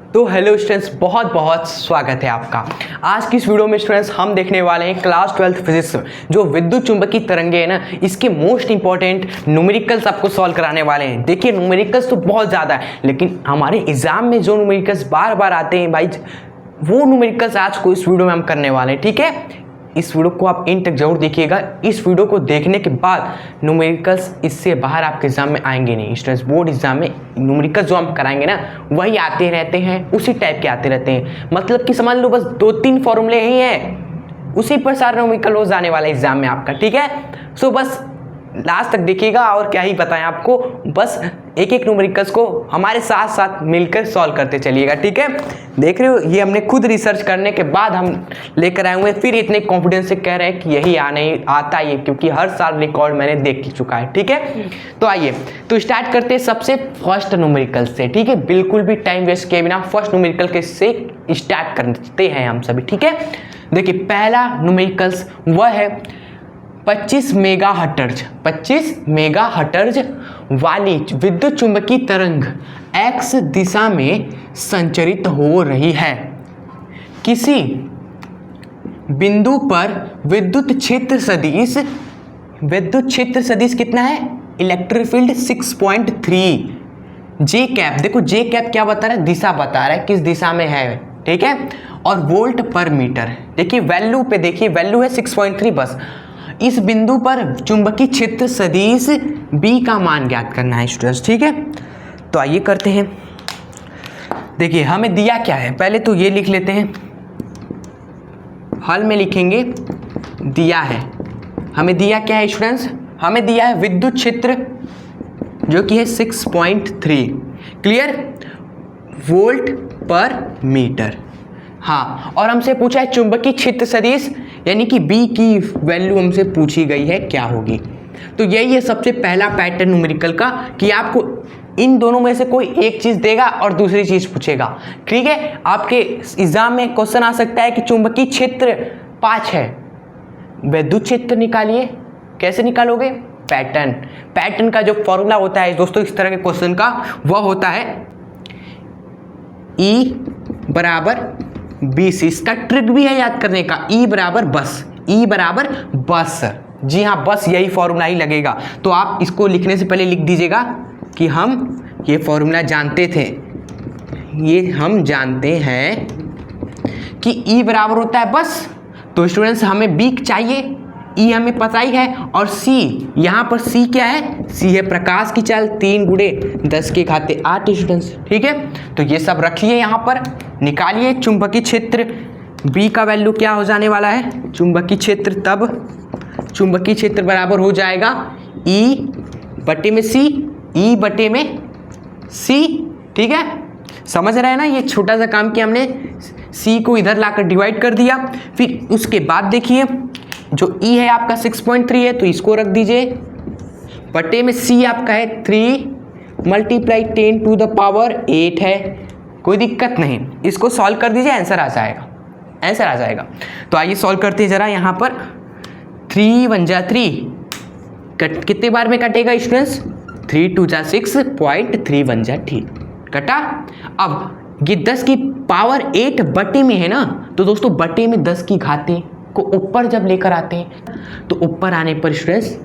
तो hello students, बहुत बहुत स्वागत है आपका। आज की इस वीडियो में स्टूडेंट्स हम देखने वाले हैं क्लास 12 फिजिक्स जो विद्युत चुंबकीय तरंगे है ना, इसके मोस्ट इंपॉर्टेंट न्यूमेरिकल्स आपको सॉल्व कराने वाले हैं। देखिए न्यूमेरिकल्स तो बहुत ज़्यादा है, लेकिन हमारे एग्जाम में जो न्यूमेरिकल्स बार बार आते हैं भाई, वो न्यूमेरिकल्स आज को इस वीडियो में हम करने वाले हैं। ठीक है, इस वीडियो को आप इन तक जरूर देखिएगा। इस वीडियो को देखने के बाद न्यूमेरिकल्स इससे बाहर आपके एग्जाम में आएंगे नहीं। स्टूडेंट्स बोर्ड एग्जाम में न्यूमेरिकल्स जो हम कराएंगे ना, वही आते रहते हैं, उसी टाइप के आते रहते हैं। मतलब कि समझ लो बस 2-3 फॉर्मूले ही हैं, उसी पर सारा न्यूमेरिकल रोज आने वाला है एग्जाम में आपका। ठीक है, सो बस लास्ट तक देखिएगा और क्या ही बताएं आपको, बस एक एक न्यूमेरिकल्स को हमारे साथ साथ मिलकर सॉल्व करते चलिएगा। ठीक है, देख रहे हो ये हमने खुद रिसर्च करने के बाद हम लेकर आए हुए, फिर इतने कॉन्फिडेंस से कह रहे हैं कि यही आता ही, क्योंकि हर साल रिकॉर्ड मैंने देख चुका है। ठीक है, तो आइए तो स्टार्ट करते हैं सबसे फर्स्ट न्यूमेरिकल से। ठीक है, बिल्कुल भी टाइम वेस्ट किए बिना फर्स्ट न्यूमेरिकल के से स्टार्ट करते हैं हम सभी। ठीक है, देखिए पहला न्यूमेरिकल्स वह है 25 मेगाहर्ट्ज वाली विद्युत चुंबकीय तरंग x दिशा में संचरित हो रही है। किसी बिंदु पर विद्युत क्षेत्र सदिश कितना है? इलेक्ट्रिक फील्ड 6.3 जे कैप। देखो जे कैप क्या बता रहा है? दिशा बता रहा है, किस दिशा में है। ठीक है, और वोल्ट पर मीटर। देखिए वैल्यू पे, देखिए वैल्यू है 6.3 बस। इस बिंदु पर चुंबकीय क्षेत्र सदिश B का मान ज्ञात करना है स्टूडेंट्स। ठीक है, तो आइए करते हैं। देखिए हमें दिया क्या है, पहले तो ये लिख लेते हैं, हल में लिखेंगे दिया है। हमें दिया क्या है स्टूडेंट्स? हमें दिया है विद्युत क्षेत्र जो कि है 6.3, क्लियर, वोल्ट पर मीटर। हाँ, और हमसे पूछा है चुंबकीय क्षेत्र सदिश, यानी कि B की वैल्यू हमसे पूछी गई है क्या होगी। तो यही है सबसे पहला पैटर्न न्यूमेरिकल का, कि आपको इन दोनों में से कोई एक चीज़ देगा और दूसरी चीज़ पूछेगा। ठीक है, आपके एग्जाम में क्वेश्चन आ सकता है कि चुंबकीय क्षेत्र 5 है, विद्युत क्षेत्र निकालिए। कैसे निकालोगे? पैटर्न का जो फॉर्मूला होता है दोस्तों इस तरह के क्वेश्चन का, वह होता है E बराबर BC। इसका ट्रिक भी है याद करने का, E बराबर बस। जी हाँ, बस यही फॉर्मूला ही लगेगा। तो आप इसको लिखने से पहले लिख दीजिएगा कि हम ये फॉर्मूला जानते थे, ये हम जानते हैं कि E बराबर होता है बस। तो स्टूडेंट्स हमें B चाहिए, E हमें पता ही है, और C, यहाँ पर C क्या है? C है प्रकाश की चाल 3 × 10⁸ स्टूडेंट्स। ठीक है, तो ये सब रखिए यहाँ पर, निकालिए चुंबकीय क्षेत्र B का वैल्यू क्या हो जाने वाला है। चुंबकीय क्षेत्र बराबर हो जाएगा E बटे में C, E बटे में C। ठीक है, समझ रहे हैं ना? ये छोटा सा काम किया हमने, C को इधर लाकर डिवाइड कर दिया। फिर उसके बाद देखिए जो E है आपका 6.3 है, तो इसको रख दीजिए, बटे में C आपका है 3 × 10⁸ है। कोई दिक्कत नहीं, इसको सॉल्व कर दीजिए, आंसर आ जाएगा। तो आइए सॉल्व करते हैं जरा। यहाँ पर 3 × 1 = 3, कितने बार में कटेगा स्टूडेंट्स? 3 × 2 = 6, 0.3 × 1 = 3 कटा। अब ये 10 की पावर 8 बटे में है ना, तो दोस्तों बटे में 10 की घातें को ऊपर जब लेकर आते हैं, तो ऊपर आने पर स्टूडेंट्स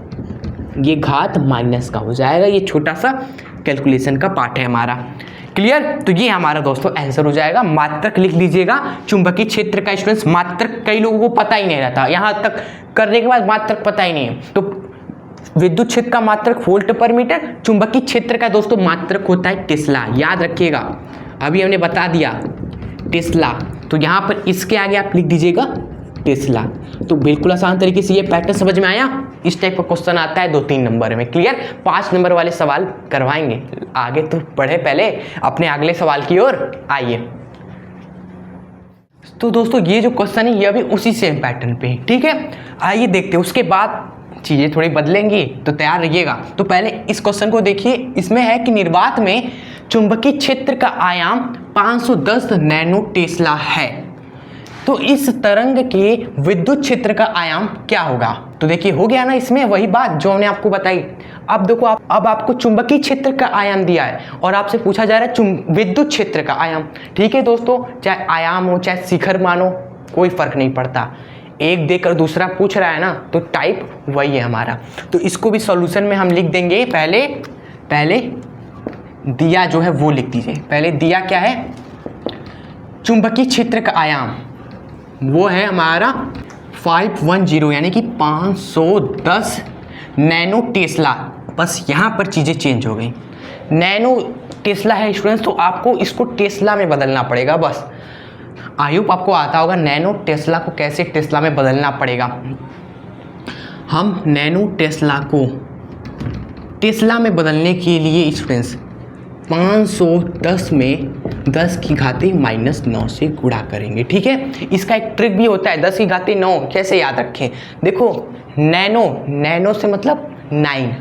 ये घात माइनस का हो जाएगा। ये छोटा सा कैलकुलेशन का पार्ट है हमारा, क्लियर। तो ये हमारा दोस्तों आंसर हो जाएगा। मात्रक लिख लीजिएगा चुंबकीय क्षेत्र का स्टूडेंट्स। मात्रक कई लोगों को पता ही नहीं रहता, यहाँ तक करने के बाद मात्रक पता ही नहीं है। तो विद्युत क्षेत्र का मात्रक वोल्ट पर मीटर, चुंबकीय क्षेत्र का दोस्तों मात्रक होता है टेस्ला। याद रखिएगा, अभी हमने बता दिया टेस्ला, तो यहाँ पर इसके आगे आप लिख दीजिएगा टेस्ला। तो बिल्कुल आसान तरीके से ये पैटर्न समझ में आया। इस टाइप का क्वेश्चन आता है 2-3 नंबर में, क्लियर। 5 नंबर वाले सवाल करवाएंगे आगे, तो पढ़े पहले अपने अगले सवाल की ओर आइए। तो दोस्तों ये जो क्वेश्चन है ये अभी उसी सेम पैटर्न पे है। ठीक है, आइए देखते हैं, उसके बाद चीज़ें थोड़ी बदलेंगी, तो तैयार रहिएगा। तो पहले इस क्वेश्चन को देखिए, इसमें है कि निर्वात में चुंबकीय क्षेत्र का आयाम 510 नैनो टेस्ला है, तो इस तरंग के विद्युत क्षेत्र का आयाम क्या होगा? तो देखिए हो गया ना इसमें वही बात जो हमने आपको बताई। अब देखो अब आपको चुंबकीय क्षेत्र का आयाम दिया है और आपसे पूछा जा रहा है विद्युत क्षेत्र का आयाम। ठीक है दोस्तों, चाहे आयाम हो चाहे शिखर मानो कोई फर्क नहीं पड़ता, एक देकर दूसरा पूछ रहा है ना, तो टाइप वही है हमारा। तो इसको भी सॉल्यूशन में हम लिख देंगे। पहले दिया जो है वो लिख दीजिए। पहले दिया क्या है, चुंबकीय क्षेत्र का आयाम वो है हमारा 510 यानी कि 510 नैनो टेस्ला। बस यहाँ पर चीज़ें चेंज हो गई, नैनो टेस्ला है स्टूडेंट्स, तो आपको इसको टेस्ला में बदलना पड़ेगा। बस आई होप आपको आता होगा नैनो टेस्ला को कैसे टेस्ला में बदलना पड़ेगा। हम नैनो टेस्ला को टेस्ला में बदलने के लिए स्टूडेंट्स 510 में 10 की घाते -9 से गुणा करेंगे। ठीक है, इसका एक ट्रिक भी होता है, 10 की घाते 9 कैसे याद रखें। देखो नैनो से मतलब 9,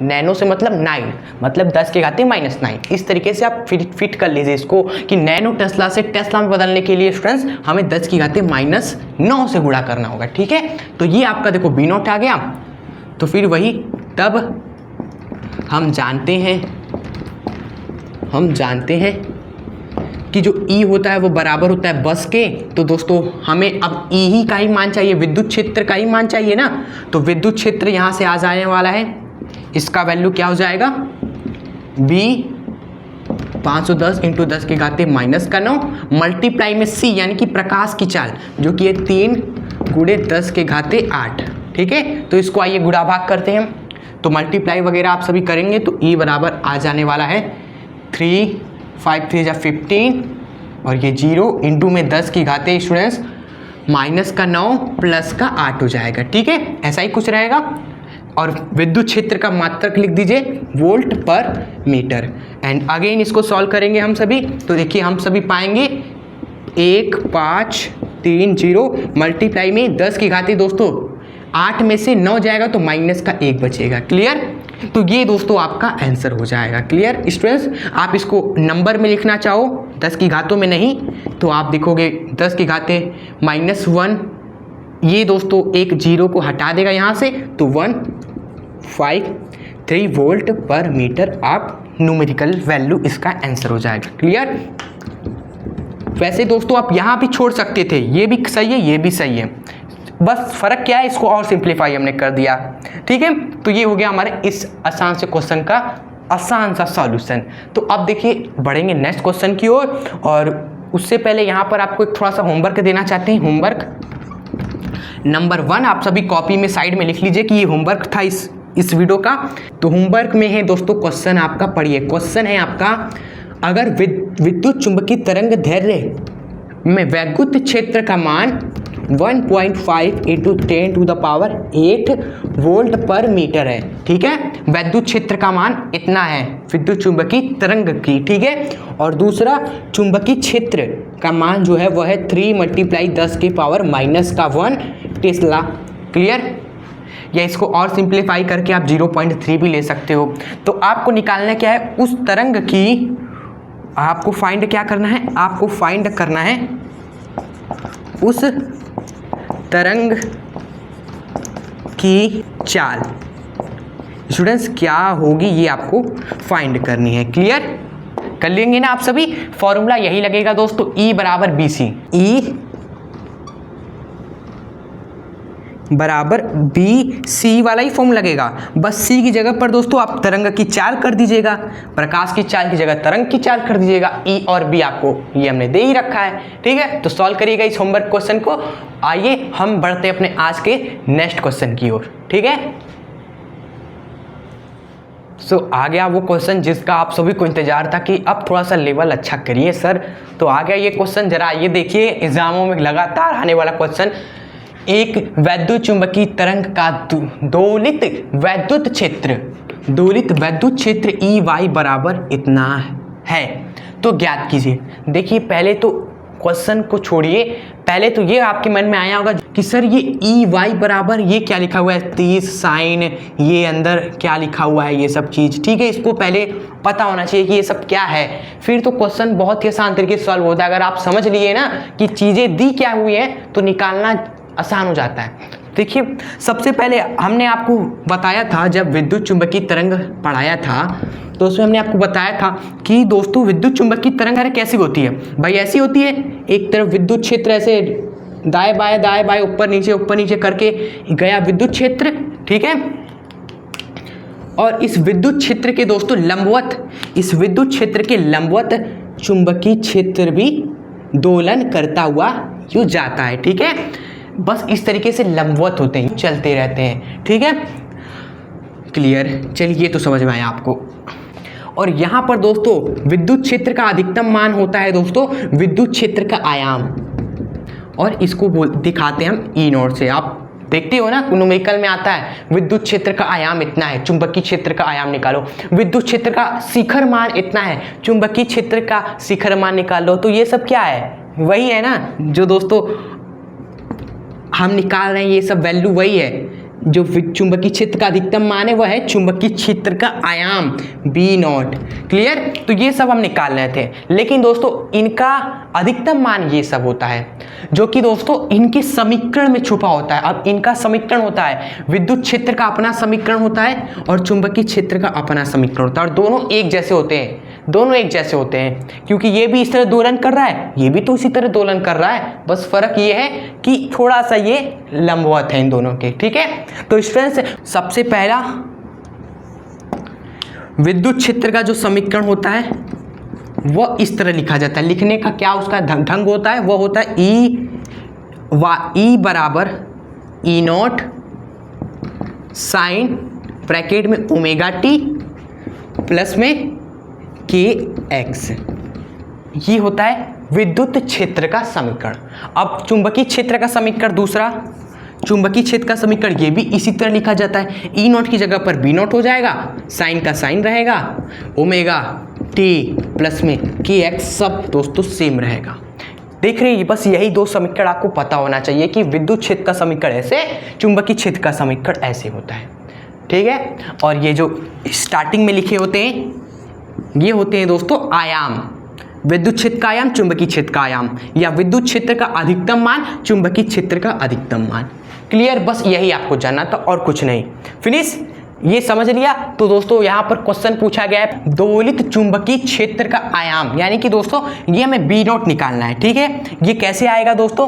नैनो से मतलब 9 मतलब 10 की घाते -9। इस तरीके से आप फिट कर लीजिए इसको कि नैनो टेस्ला से टेस्ला में बदलने के लिए स्टूडेंट्स हमें 10 की घाते -9 से गुणा करना होगा। ठीक है, तो ये आपका देखो B0 आ गया। तो फिर वही तब हम जानते हैं कि जो E होता है वो बराबर होता है बस के। तो दोस्तों हमें अब E ही का ही मान चाहिए, विद्युत क्षेत्र का ही मान चाहिए ना। तो विद्युत क्षेत्र यहाँ से आ जाने वाला है, इसका वैल्यू क्या हो जाएगा B 510 × 10 की घाते -9 मल्टीप्लाई में C यानी कि प्रकाश की चाल जो कि है 3 × 10 की घाते 8। ठीक है, तो इसको आइए गुणा भाग करते हैं। तो मल्टीप्लाई वगैरह आप सभी करेंगे तो E बराबर आ जाने वाला है 3 5 3 जा 15 और ये 0 इंटू में 10 की घाते स्टूडेंट्स -9 +8 हो जाएगा। ठीक है, ऐसा ही कुछ रहेगा। और विद्युत क्षेत्र का मात्रक लिख दीजिए वोल्ट पर मीटर। एंड अगेन इसको सॉल्व करेंगे हम सभी। तो देखिए हम सभी पाएंगे 1 5 3 0 मल्टीप्लाई में 10 की घाते दोस्तों 8 में से 9 जाएगा तो -1 बचेगा। क्लियर, तो ये दोस्तों आपका आंसर हो जाएगा। क्लियर स्टूडेंट्स, आप इसको नंबर में लिखना चाहो 10 की घातों में नहीं तो आप देखोगे 10 की घाते -1, ये दोस्तों एक 0 को हटा देगा यहाँ से तो 153 वोल्ट पर मीटर आप न्यूमेरिकल वैल्यू इसका आंसर हो जाएगा। क्लियर, वैसे दोस्तों आप यहाँ भी छोड़ सकते थे, ये भी सही है ये भी सही है, बस फर्क क्या है इसको और सिंप्लीफाई हमने कर दिया। ठीक है, तो ये हो गया हमारे इस आसान से क्वेश्चन का आसान सा सॉल्यूशन। तो अब देखिए बढ़ेंगे नेक्स्ट क्वेश्चन की ओर और उससे पहले यहाँ पर आपको एक थोड़ा सा होमवर्क देना चाहते हैं। होमवर्क नंबर 1 आप सभी कॉपी में साइड में लिख लीजिए कि ये होमवर्क था इस वीडियो का। तो होमवर्क में है दोस्तों क्वेश्चन आपका, पढ़िए। क्वेश्चन है आपका, अगर विद्युत चुंबकीय तरंग दैर्ध्य में वैद्युत क्षेत्र का मान 1.5 × 10⁸ वोल्ट पर मीटर है। ठीक है, वैद्युत क्षेत्र का मान इतना है विद्युत चुंबकीय तरंग की। ठीक है, और दूसरा चुंबकीय क्षेत्र का मान जो है वह है 3 × 10⁻⁻1 टेस्ला। क्लियर, या इसको और सिंप्लीफाई करके आप 0.3 भी ले सकते हो। तो आपको निकालना क्या है, उस तरंग की आपको फाइंड क्या करना है, आपको फाइंड करना है उस तरंग की चाल स्टूडेंट्स क्या होगी ये आपको फाइंड करनी है। क्लियर कर लेंगे ना आप सभी। फॉर्मूला यही लगेगा दोस्तों, E बराबर BC, E बराबर BC वाला ही फॉर्म लगेगा, बस C की जगह पर दोस्तों आप तरंग की चाल कर दीजिएगा, प्रकाश की चाल की जगह तरंग की चाल कर दीजिएगा। E और B आपको ये हमने दे ही रखा है। ठीक है, तो सॉल्व करिएगा इस होमवर्क क्वेश्चन को। आइए हम बढ़ते हैं अपने आज के नेक्स्ट क्वेश्चन की ओर। ठीक है, आ गया वो क्वेश्चन जिसका आप सभी को इंतजार था कि अब थोड़ा सा लेवल अच्छा करिए सर। तो आ गया ये क्वेश्चन, जरा ये देखिए एग्जामों में लगातार आने वाला क्वेश्चन। एक वैद्युत चुंबकीय तरंग का दोलित वैद्युत क्षेत्र EY बराबर इतना है, तो ज्ञात कीजिए। देखिए पहले तो क्वेश्चन को छोड़िए, पहले तो ये आपके मन में आया होगा कि सर ये EY बराबर ये क्या लिखा हुआ है 30 साइन, ये अंदर क्या लिखा हुआ है ये सब चीज़। ठीक है, इसको पहले पता होना चाहिए कि ये सब क्या है, फिर तो क्वेश्चन बहुत ही आसान तरीके से सॉल्व होता है। अगर आप समझ लिए ना कि चीज़ें दी क्या हुई हैं तो निकालना आसान हो जाता है। देखिए सबसे पहले हमने आपको बताया था, जब विद्युत चुंबकीय तरंग पढ़ाया था तो उसमें हमने आपको बताया था कि दोस्तों विद्युत चुंबकीय तरंग कैसी होती है भाई, ऐसी होती है एक तरफ विद्युत क्षेत्र ऐसे दाएं बाएं ऊपर नीचे करके गया विद्युत क्षेत्र, ठीक है। और इस विद्युत क्षेत्र के दोस्तों लंबवत, इस विद्युत क्षेत्र के लंबवत चुंबकीय क्षेत्र भी दोलन करता हुआ यूं जाता है, ठीक है। बस इस तरीके से लंबवत होते हैं, चलते रहते हैं, ठीक है। क्लियर, चलिए ये तो समझ में आया आपको। और यहाँ पर दोस्तों विद्युत क्षेत्र का अधिकतम मान होता है दोस्तों विद्युत क्षेत्र का आयाम, और इसको दिखाते हैं हम ई नॉट से। आप देखते हो ना न्यूमेरिकल में आता है विद्युत क्षेत्र का आयाम इतना है, चुंबकीय क्षेत्र का आयाम निकालो, विद्युत क्षेत्र का शिखर मान इतना है, चुंबकीय क्षेत्र का शिखर मान निकालो। तो ये सब क्या है, वही है ना जो दोस्तों हम निकाल रहे हैं, ये सब वैल्यू वही है। जो चुंबकीय क्षेत्र का अधिकतम मान है वह है चुंबकीय क्षेत्र का आयाम बी नॉट। क्लियर, तो ये सब हम निकाल रहे थे, लेकिन दोस्तों इनका अधिकतम मान ये सब होता है जो कि दोस्तों इनके समीकरण में छुपा होता है। अब इनका समीकरण होता है, विद्युत क्षेत्र का अपना समीकरण होता है और चुंबकीय क्षेत्र का अपना समीकरण होता है, और दोनों एक जैसे होते हैं, दोनों एक जैसे होते हैं, क्योंकि ये भी इस तरह दोलन कर रहा है, ये भी तो इसी तरह दोलन कर रहा है, बस फर्क ये है कि थोड़ा सा ये लंबवत है इन दोनों के, ठीक है। तो स्टूडेंट्स सबसे पहला विद्युत क्षेत्र का जो समीकरण होता है वह इस तरह लिखा जाता है। लिखने का क्या उसका ढंग होता है, वह होता है ई बराबर ई नॉट साइन ब्रैकेट में ओमेगा टी प्लस में के एक्स, ये होता है विद्युत क्षेत्र का समीकरण। अब चुंबकीय क्षेत्र का समीकरण दूसरा, चुंबकीय क्षेत्र का समीकरण ये भी इसी तरह लिखा जाता है, ई नॉट की जगह पर बी नॉट हो जाएगा, साइन का साइन रहेगा, ओमेगा टी प्लस में के एक्स, सब दोस्तों सेम रहेगा। देख रहे हैं, बस यही दो समीकरण आपको पता होना चाहिए कि विद्युत क्षेत्र का समीकरण ऐसे, चुंबकीय क्षेत्र का समीकरण ऐसे होता है, ठीक है। और ये जो स्टार्टिंग में लिखे होते हैं ये होते हैं दोस्तों आयाम, विद्युत क्षेत्र का आयाम, चुंबकीय क्षेत्र का आयाम, या विद्युत क्षेत्र का अधिकतम मान, चुंबकीय क्षेत्र का अधिकतम मान। क्लियर, बस यही आपको जानना था और कुछ नहीं। फिनिश, ये समझ लिया। तो दोस्तों यहाँ पर क्वेश्चन पूछा गया है दोलित चुंबकीय क्षेत्र का आयाम, यानी कि दोस्तों ये हमें बी नॉट निकालना है, ठीक है। ये कैसे आएगा दोस्तों,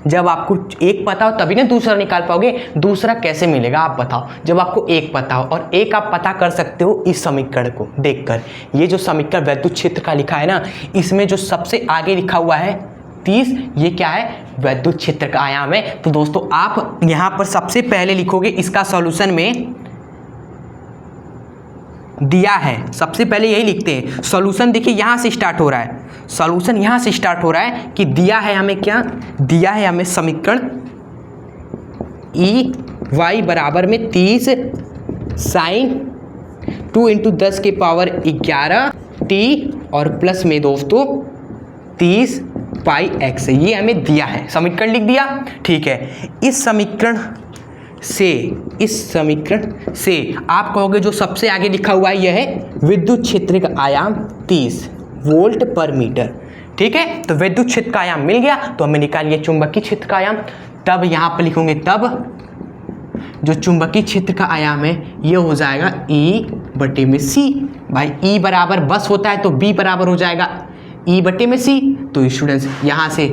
जब आपको एक पता हो तभी ना दूसरा निकाल पाओगे, दूसरा कैसे मिलेगा आप बताओ, जब आपको एक पता हो। और एक आप पता कर सकते हो इस समीकरण को देखकर, ये जो समीकरण विद्युत क्षेत्र का लिखा है ना, इसमें जो सबसे आगे लिखा हुआ है 30, ये क्या है, विद्युत क्षेत्र का आयाम है। तो दोस्तों आप यहाँ पर सबसे पहले लिखोगे, इसका सॉल्यूशन में दिया है, सबसे पहले यही लिखते हैं। सॉल्यूशन देखिए यहाँ से स्टार्ट हो रहा है, सॉल्यूशन यहाँ से स्टार्ट हो रहा है कि दिया है हमें, क्या दिया है हमें, समीकरण ई वाई बराबर में 30 साइन 2 × 10 के पावर 11 टी और प्लस में दोस्तों 30 पाई एक्स, ये हमें दिया है, समीकरण लिख दिया, ठीक है। इस समीकरण से आप कहोगे जो सबसे आगे लिखा हुआ है यह है विद्युत क्षेत्र का आयाम 30 वोल्ट पर मीटर, ठीक है। तो विद्युत क्षेत्र का आयाम मिल गया, तो हमें निकालिए चुंबकीय क्षेत्र का आयाम। तब यहाँ पर लिखोगे, तब जो चुंबकीय क्षेत्र का आयाम है ये हो जाएगा ई बटे में सी। भाई ई बराबर बस होता है तो बी बराबर हो जाएगा ई बटे में सी। तो स्टूडेंट्स यहाँ से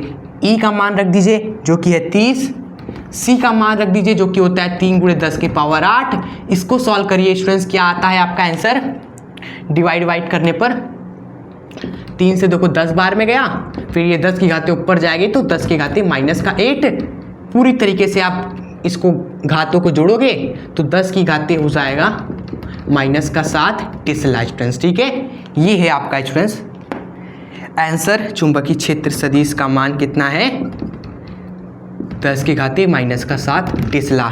ई का मान रख दीजिए जो कि है 30, सी का मान रख दीजिए जो कि होता है 3 × 10 के पावर 8। इसको सॉल्व करिए स्टूडेंट्स, क्या आता है आपका आंसर, डिवाइड करने पर 3 से देखो 10 बार में गया, फिर ये 10 की घातें ऊपर जाएगी तो 10 की घातें -8, पूरी तरीके से आप इसको घातों को जोड़ोगे तो 10 की घातें हो जाएगा -7 टेस्ला स्टूडेंट्स, ठीक है। ये है आपका स्टूडेंट्स आंसर। चुंबकीय क्षेत्र सदिश का मान कितना है, 10 की घातें -7 टेस्ला।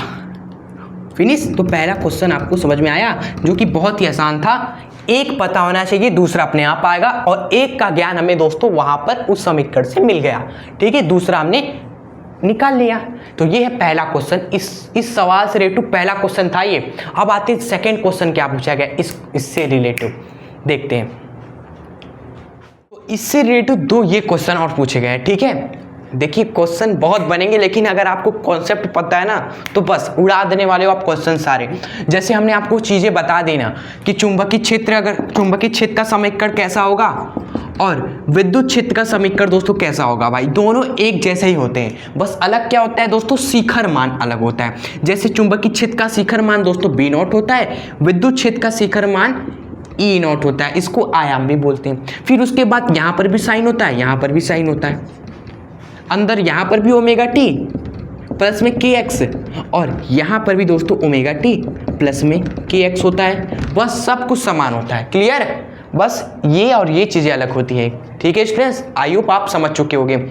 फिनिश। तो पहला क्वेश्चन आपको समझ में आया जो कि बहुत ही आसान था। एक पता होना चाहिए, दूसरा अपने आप आएगा, और एक का ज्ञान हमें दोस्तों वहां पर उस समीकरण से मिल गया, ठीक है, दूसरा हमने निकाल लिया। तो ये है पहला क्वेश्चन, इस सवाल से रिलेटिव पहला क्वेश्चन था ये। अब आते हैं सेकंड क्वेश्चन, क्या पूछा गया इससे रिलेटिव, देखते हैं। तो इससे रिलेटिव 2 ये क्वेश्चन और पूछे गए हैं, ठीक है। देखिए क्वेश्चन बहुत बनेंगे, लेकिन अगर आपको कॉन्सेप्ट पता है ना तो बस उड़ा देने वाले हो आप क्वेश्चन सारे। जैसे हमने आपको चीज़ें बता दी ना कि चुंबकीय क्षेत्र, अगर चुंबकीय क्षेत्र का समीकरण कैसा होगा और विद्युत क्षेत्र का समीकरण दोस्तों कैसा होगा, भाई दोनों एक जैसे ही होते हैं, बस अलग क्या होता है दोस्तों, शिखर मान अलग होता है। जैसे चुंबकीय क्षेत्र का शिखर मान दोस्तों बी नॉट होता है, विद्युत क्षेत्र का शिखर मान ई नॉट होता है, इसको आयाम भी बोलते हैं। फिर उसके बाद यहाँ पर भी साइन होता है, यहाँ पर भी साइन होता है, अंदर यहाँ पर भी ओमेगा टी प्लस में के एक्स, और यहाँ पर भी दोस्तों ओमेगा टी प्लस में के एक्स होता है। बस सब कुछ समान होता है। क्लियर? बस ये और ये चीज़ें अलग होती है। ठीक है स्टूडेंट्स, आई होप आप समझ चुके होंगे।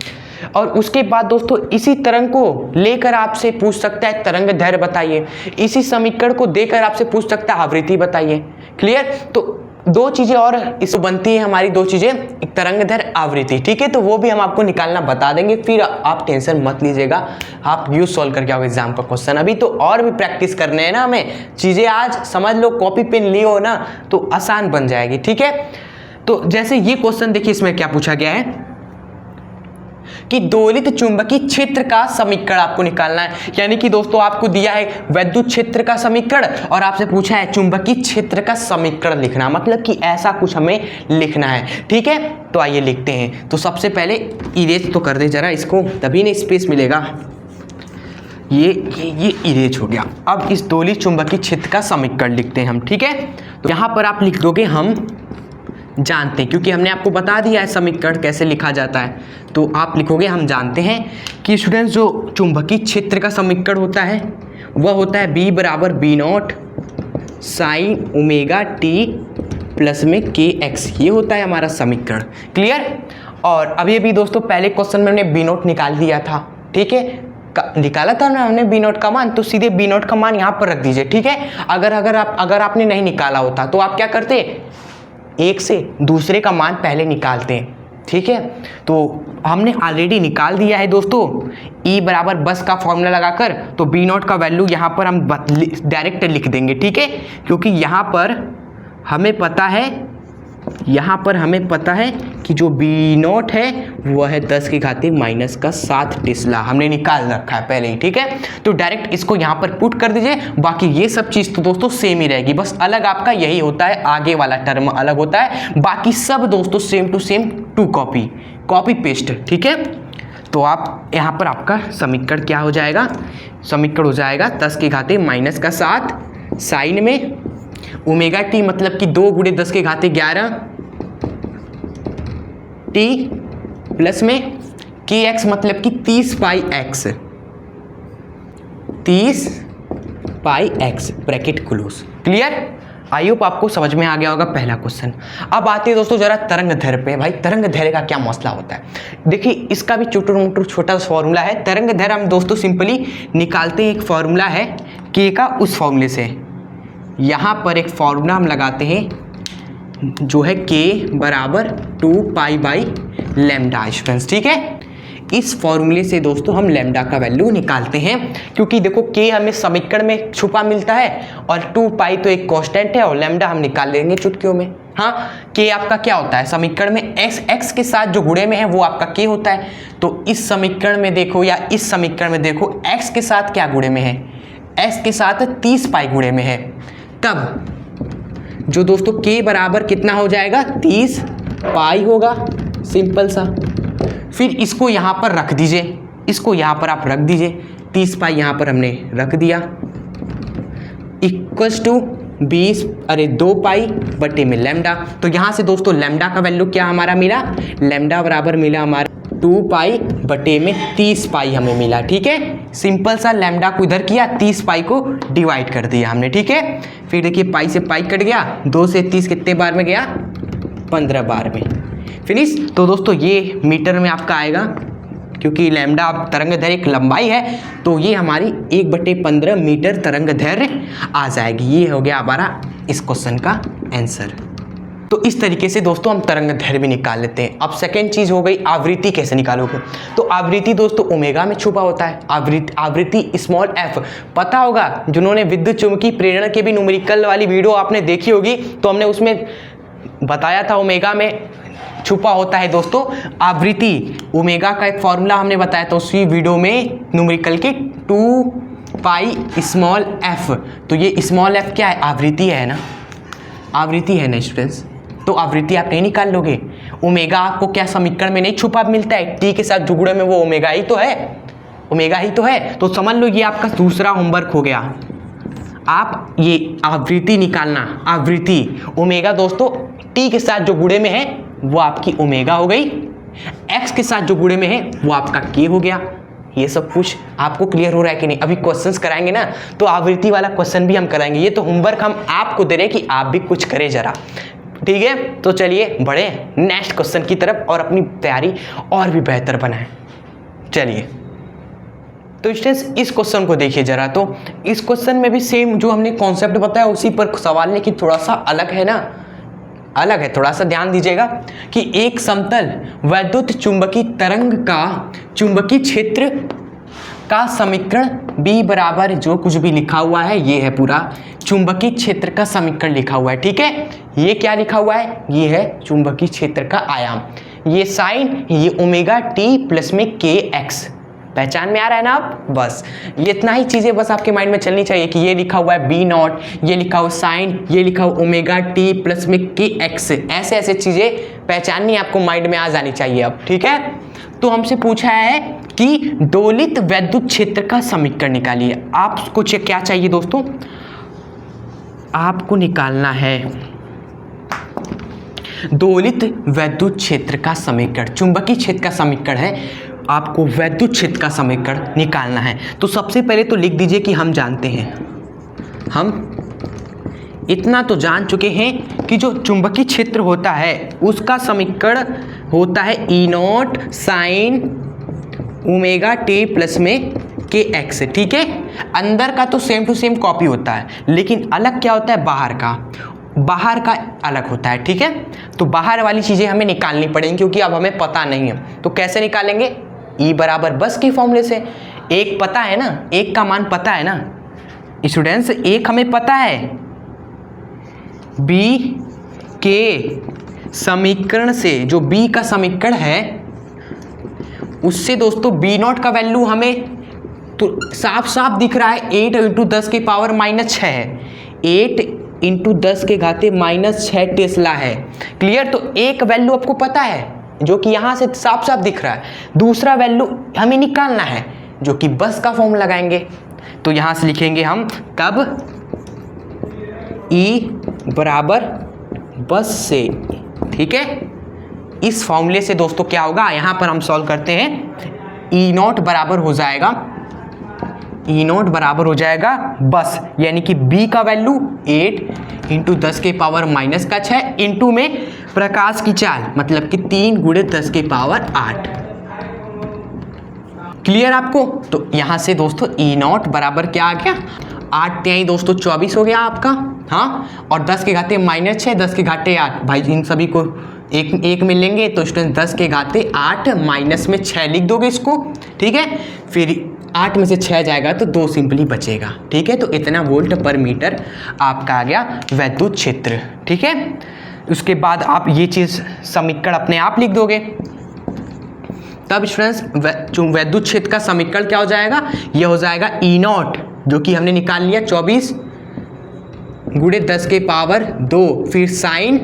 और उसके बाद दोस्तों इसी तरंग को लेकर आपसे पूछ सकता है तरंग दैर्घ्य बताइए, इसी समीकरण को देकर आपसे पूछ सकता है आवृत्ति बताइए। क्लियर? तो दो चीजें और इसको बनती है हमारी, दो चीजें, एक तरंग दैर्घ्य आवृत्ति। ठीक है, तो वो भी हम आपको निकालना बता देंगे, फिर आप टेंशन मत लीजिएगा, आप यूज सॉल्व करके आओगे एग्जाम का क्वेश्चन। अभी तो और भी प्रैक्टिस करने हैं ना हमें, चीजें आज समझ लो, कॉपी पेन लियो ना तो आसान बन जाएगी। ठीक है, तो जैसे ये क्वेश्चन देखिए, इसमें क्या पूछा गया है कि दोलित चुंबकीय क्षेत्र का समीकरण आपको निकालना है। यानी कि दोस्तों आपको दिया है विद्युत क्षेत्र का समीकरण और आपसे पूछा है चुंबकीय क्षेत्र का समीकरण लिखना, मतलब कि ऐसा कुछ हमें लिखना है। ठीक है, तो आइए लिखते हैं। तो सबसे पहले इरेज तो कर दे जरा इसको, तभी ना स्पेस मिलेगा। ये इरेज हो गया। अब इस दोलित चुंबकीय क्षेत्र का समीकरण लिखते हैं हम। ठीक है, तो यहां पर आप लिख दोगे हम जानते हैं, क्योंकि हमने आपको बता दिया है समीकरण कैसे लिखा जाता है, तो आप लिखोगे हम जानते हैं कि स्टूडेंट्स जो चुंबकीय क्षेत्र का समीकरण होता है वह होता है बी बराबर B not sine omega T plus में के एक्स, ये होता है हमारा समीकरण। क्लियर? और अभी अभी दोस्तों पहले क्वेश्चन में हमने बी नॉट निकाल दिया था। ठीक है, निकाला था ना हमने बी नॉट का मान, तो सीधे बी नॉट का मान यहाँ पर रख दीजिए। ठीक है, अगर आपने नहीं निकाला होता तो आप क्या करते, एक से दूसरे का मान पहले निकालते हैं। ठीक है, तो हमने ऑलरेडी निकाल दिया है दोस्तों, E बराबर बस का फॉर्मूला लगाकर, तो बी नॉट का वैल्यू यहाँ पर हम डायरेक्ट लिख देंगे। ठीक है, क्योंकि यहाँ पर हमें पता है कि जो बी नॉट है वह है 10 की घाती -7 टेस्ला, हमने निकाल रखा है पहले ही। ठीक है, तो डायरेक्ट इसको यहाँ पर पुट कर दीजिए। बाकी ये सब चीज़ तो दोस्तों सेम ही रहेगी, बस अलग आपका यही होता है, आगे वाला टर्म अलग होता है, बाकी सब दोस्तों same to same, to copy paste. ठीक है, तो आप यहाँ पर आपका समीकरण क्या हो जाएगा, समीकरण हो जाएगा 10 की घाती -7 साइन में ओमेगा टी मतलब कि 2 × 10 की घाती 11 टी प्लस में के एक्स मतलब कि 30 pi x bracket close. Clear? I hope आपको समझ में आ गया होगा पहला क्वेश्चन। अब आते हैं दोस्तों जरा तरंग दैर्घ्य पे। भाई तरंग दैर्घ्य का क्या मसला होता है, देखिए इसका भी छोटा सा फॉर्मूला है। तरंग दैर्घ्य हम दोस्तों सिंपली निकालते हैं, एक फॉर्मूला है के का, उस फॉर्मूले से यहाँ पर एक फॉर्मूला हम लगाते हैं जो है k बराबर 2 पाई बाई लैम्डा स्टूडेंट्स। ठीक है, इस फॉर्मूले से दोस्तों हम लैम्डा का वैल्यू निकालते हैं, क्योंकि देखो k हमें समीकरण में छुपा मिलता है और 2 पाई तो एक कांस्टेंट है और लैम्डा हम निकाल लेंगे चुटकियों में। हाँ, k आपका क्या होता है समीकरण में, x के साथ जो गुणे में है वो आपका k होता है। तो इस समीकरण में देखो या इस समीकरण में देखो x के साथ क्या गुणे में है, x के साथ 30 पाई गुणे में है, तब जो दोस्तों k बराबर कितना हो जाएगा, 30 पाई होगा, सिंपल सा। फिर इसको यहाँ पर रख दीजिए, इसको यहाँ पर आप रख दीजिए, 30 पाई यहाँ पर हमने रख दिया, इक्वल्स टू 2 पाई बटे में लैम्डा। तो यहाँ से दोस्तों लैम्डा का वैल्यू क्या हमारा मिला, लैम्डा बराबर मिला हमारा 2 पाई बटे में 30 पाई हमें मिला। ठीक है, सिंपल सा लैम्डा को इधर किया, 30 पाई को डिवाइड कर दिया हमने। ठीक है, फिर देखिए पाई से पाई कट गया, 2 से 30 कितने बार में गया, 15 बार में, फिनिश। तो दोस्तों ये मीटर में आपका आएगा, क्योंकि लैम्डा अब तरंग दैर्घ्य एक लंबाई है, तो ये हमारी 1/15 मीटर तरंग दैर्घ्य आ जाएगी। ये हो गया हमारा इस क्वेश्चन का आंसर। तो इस तरीके से दोस्तों हम तरंग दैर्घ्य भी निकाल लेते हैं। अब सेकेंड चीज हो गई आवृत्ति कैसे निकालोगे, तो आवृत्ति दोस्तों ओमेगा में छुपा होता है। आवृत्ति स्मॉल f पता होगा, जिन्होंने विद्युत चुम्बकीय प्रेरण के भी न्यूमेरिकल वाली वीडियो आपने देखी होगी, तो हमने उसमें बताया था ओमेगा में छुपा होता है दोस्तों आवृत्ति। ओमेगा का एक फॉर्मूला हमने बताया था उसी वीडियो में न्यूमेरिकल के 2 पाई स्मॉल एफ। तो ये स्मॉल एफ क्या है? आवृत्ति है ना, आवृत्ति है ना स्टूडेंट्स। तो आवृत्ति आप नहीं निकाल लोगे। ओमेगा आपको क्या समीकरण में नहीं छुपा मिलता है? टी के साथ जुड़े में वो ओमेगा ही तो है, ओमेगा ही तो है। तो समझ लो ये आपका दूसरा होमवर्क हो गया। आप ये आवृत्ति निकालना, आवृत्ति ओमेगा दोस्तों टी के साथ जो गुणे में है वो आपकी ओमेगा हो गई, एक्स के साथ जो गुणे में है वो आपका के हो गया। ये सब कुछ आपको क्लियर हो रहा है कि नहीं? अभी क्वेश्चंस कराएंगे ना तो आवृत्ति वाला क्वेश्चन भी हम कराएंगे। ये तो होमवर्क हम आपको दे रहे हैं कि आप भी कुछ करें जरा, ठीक है? तो चलिए बढ़े नेक्स्ट क्वेश्चन की तरफ और अपनी तैयारी और भी बेहतर बनाएं। चलिए तो स्टूडेंट्स इस क्वेश्चन को देखिए जरा। तो इस क्वेश्चन में भी सेम जो हमने कॉन्सेप्ट बताया उसी पर सवाल, लेकिन थोड़ा सा अलग है ना, अलग है। थोड़ा सा ध्यान दीजिएगा कि एक समतल वैद्युत चुंबकीय तरंग का चुंबकीय क्षेत्र का समीकरण B बराबर जो कुछ भी लिखा हुआ है ये है पूरा चुंबकीय क्षेत्र का समीकरण लिखा हुआ है, ठीक है? ये क्या लिखा हुआ है? ये है चुंबकीय क्षेत्र का आयाम, ये साइन, ये ओमेगा टी प्लस में के एक्स। पहचान में आ रहा है ना आप? बस ये इतना ही चीज़ें बस आपके माइंड में चलनी चाहिए कि ये लिखा हुआ है बी नॉट, ये लिखा हुआ साइन, ये लिखा हुआ ओमेगा टी प्लस में के एक्स। ऐसे ऐसे चीज़ें पहचाननी आपको माइंड में आ जानी चाहिए अब, ठीक है? तो हमसे पूछा है कि दोलित वैद्युत क्षेत्र का समीकरण निकालिए। आपको क्या चाहिए दोस्तों? आपको निकालना है दोलित वैद्युत क्षेत्र का समीकरण। चुंबकीय क्षेत्र का समीकरण है, आपको वैद्युत क्षेत्र का समीकरण निकालना है। तो सबसे पहले तो लिख दीजिए कि हम जानते हैं, हम इतना तो जान चुके हैं कि जो चुंबकीय क्षेत्र होता है उसका समीकरण होता है E naught sine omega T plus में के एक्स, ठीक है? अंदर का तो सेम टू सेम कॉपी होता है, लेकिन अलग क्या होता है? बाहर का, बाहर का अलग होता है, ठीक है? तो बाहर वाली चीज़ें हमें निकालनी पड़ेंगी क्योंकि अब हमें पता नहीं है। तो कैसे निकालेंगे? ई बराबर बस के फॉर्मूले से। एक पता है ना, एक का मान पता है ना स्टूडेंट्स, एक हमें पता है बी के समीकरण से, जो बी का समीकरण है उससे दोस्तों बी नॉट का वैल्यू हमें तो साफ साफ दिख रहा है 8 × 10 के पावर -6 है, 8 × 10 के घाते -6 टेस्ला है। क्लियर? तो एक वैल्यू आपको पता है जो कि यहाँ से साफ साफ दिख रहा है, दूसरा वैल्यू हमें निकालना है जो कि बस का फॉर्म लगाएंगे। तो यहाँ से लिखेंगे हम कब ई बराबर बस से, ठीक है? इस फॉर्मूले से दोस्तों क्या होगा, यहाँ पर हम सॉल्व करते हैं। ई नॉट बराबर हो जाएगा, ई नॉट बराबर हो जाएगा बस, यानी कि बी का वैल्यू 8 × 10 के पावर -6 इंटू में प्रकाश की चाल, मतलब कि 3 × 10 के पावर 8। क्लियर आपको? तो यहाँ से दोस्तों ई नॉट बराबर क्या आ गया? 8 × दोस्तों 24 हो गया आपका, हाँ? और 10 के घाते -6, 10 के घाते 8, भाई इन सभी को एक में लेंगे तो स्टूडेंट 10 के घाते 8 माइनस में 6 लिख दोगे इसको, ठीक है? फिर 8 में से 6 जाएगा तो 2 सिंपली बचेगा, ठीक है? तो इतना वोल्ट पर मीटर आपका आ गया वैद्युत क्षेत्र, ठीक है? उसके बाद आप ये चीज़ समीकरण अपने आप लिख दोगे। तब स्टूडेंट्स वैद्युत क्षेत्र का समीकरण क्या हो जाएगा? ये हो जाएगा ई नॉट, जो कि हमने निकाल लिया 24 × 10 के पावर 2, फिर साइन,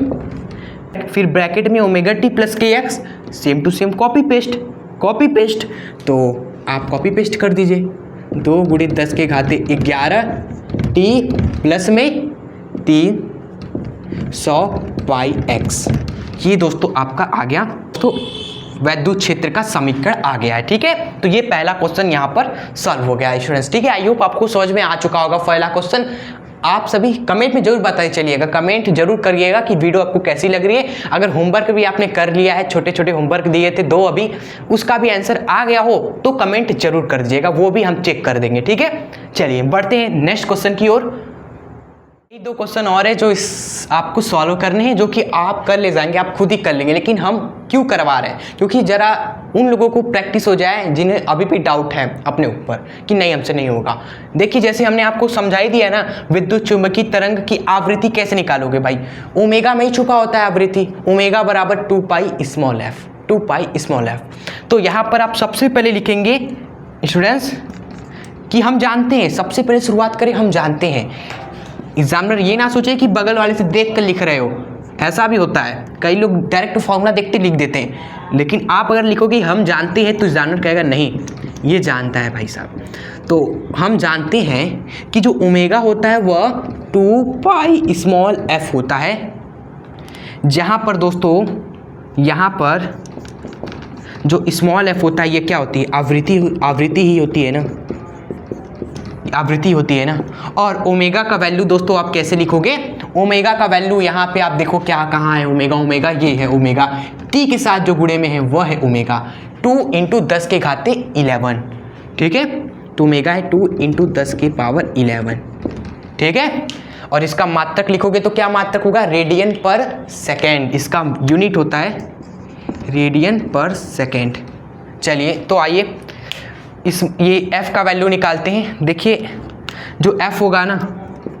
फिर ब्रैकेट में ओमेगा टी प्लस के X, same to same copy paste. तो आप कॉपी पेस्ट कर दीजिए, 2 × 10 के घाते 11 टी प्लस में 300 पाई एक्स। ये दोस्तों आपका आ गया, तो वैद्युत क्षेत्र का समीकरण आ गया है, ठीक है? तो ये पहला क्वेश्चन यहाँ पर सॉल्व हो गया है स्टूडेंट्स, ठीक है? आई होप आपको समझ में आ चुका होगा पहला क्वेश्चन। आप सभी कमेंट में जरूर बताते चलिएगा, कमेंट जरूर करिएगा कि वीडियो आपको कैसी लग रही है। अगर होमवर्क भी आपने कर लिया है, छोटे छोटे होमवर्क दिए थे 2 अभी, उसका भी आंसर आ गया हो तो कमेंट जरूर कर दीजिएगा, वो भी हम चेक कर देंगे, ठीक है? चलिए बढ़ते हैं नेक्स्ट क्वेश्चन की ओर। दो क्वेश्चन और है जो इस आपको सॉल्व करने हैं, जो कि आप कर ले जाएंगे, आप खुद ही कर लेंगे। लेकिन हम क्यों करवा रहे हैं? क्योंकि ज़रा उन लोगों को प्रैक्टिस हो जाए जिन्हें अभी भी डाउट है अपने ऊपर कि नहीं हमसे नहीं होगा। देखिए जैसे हमने आपको समझा ही दिया ना, विद्युत चुंबकीय तरंग की आवृत्ति कैसे निकालोगे भाई? ओमेगा में ही छुपा होता है आवृत्ति, ओमेगा बराबर 2 स्मॉल एफ, 2 स्मॉल एफ। तो यहाँ पर आप सबसे पहले लिखेंगे स्टूडेंट्स कि हम जानते हैं, सबसे पहले शुरुआत करें, हम जानते हैं। एग्जामिनर ये ना सोचे कि बगल वाले से देख कर लिख रहे हो, ऐसा भी होता है, कई लोग डायरेक्ट फॉर्मूला देखते लिख देते हैं। लेकिन आप अगर लिखोगे हम जानते हैं तो एग्जामिनर कहेगा नहीं ये जानता है भाई साहब। तो हम जानते हैं कि जो ओमेगा होता है वह 2 स्मॉल एफ होता है, जहाँ पर दोस्तों यहाँ पर जो स्मॉल एफ होता है ये क्या होती है? आवृत्ति ही होती है ना, आवृत्ति होती है ना। और ओमेगा का वैल्यू दोस्तों आप कैसे लिखोगे? ओमेगा का वैल्यू यहाँ पे आप देखो क्या कहाँ है ओमेगा, ओमेगा ये है ओमेगा, टी के साथ जो गुणे में है वह है ओमेगा 2 × 10 के घाते 11, ठीक है। तो ओमेगा है 2 × 10 के पावर 11, ठीक है। और इसका मात्रक लिखोगे तो क्या मात्रक होगा? रेडियन पर सेकेंड, इसका यूनिट होता है रेडियन पर सेकेंड। चलिए तो आइए ये f का वैल्यू निकालते हैं। देखिए जो f होगा ना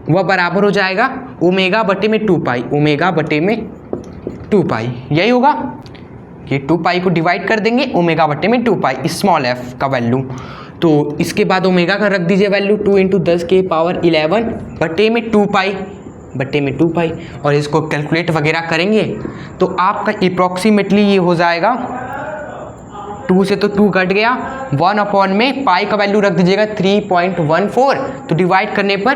वह बराबर हो जाएगा ओमेगा बटे में 2 ओमेगा बटे में 2 यही होगा। ये 2 को डिवाइड कर देंगे ओमेगा बटे में 2 स्मॉल f का वैल्यू। तो इसके बाद ओमेगा का रख दीजिए वैल्यू 2 × 10 के पावर 11 बटे में 2 और इसको कैलकुलेट वगैरह करेंगे तो आपका अप्रॉक्सीमेटली ये हो जाएगा 2 से तो 2 घट गया, 1 में पाई का वैल्यू रख दीजिएगा 3.14। तो डिवाइड करने पर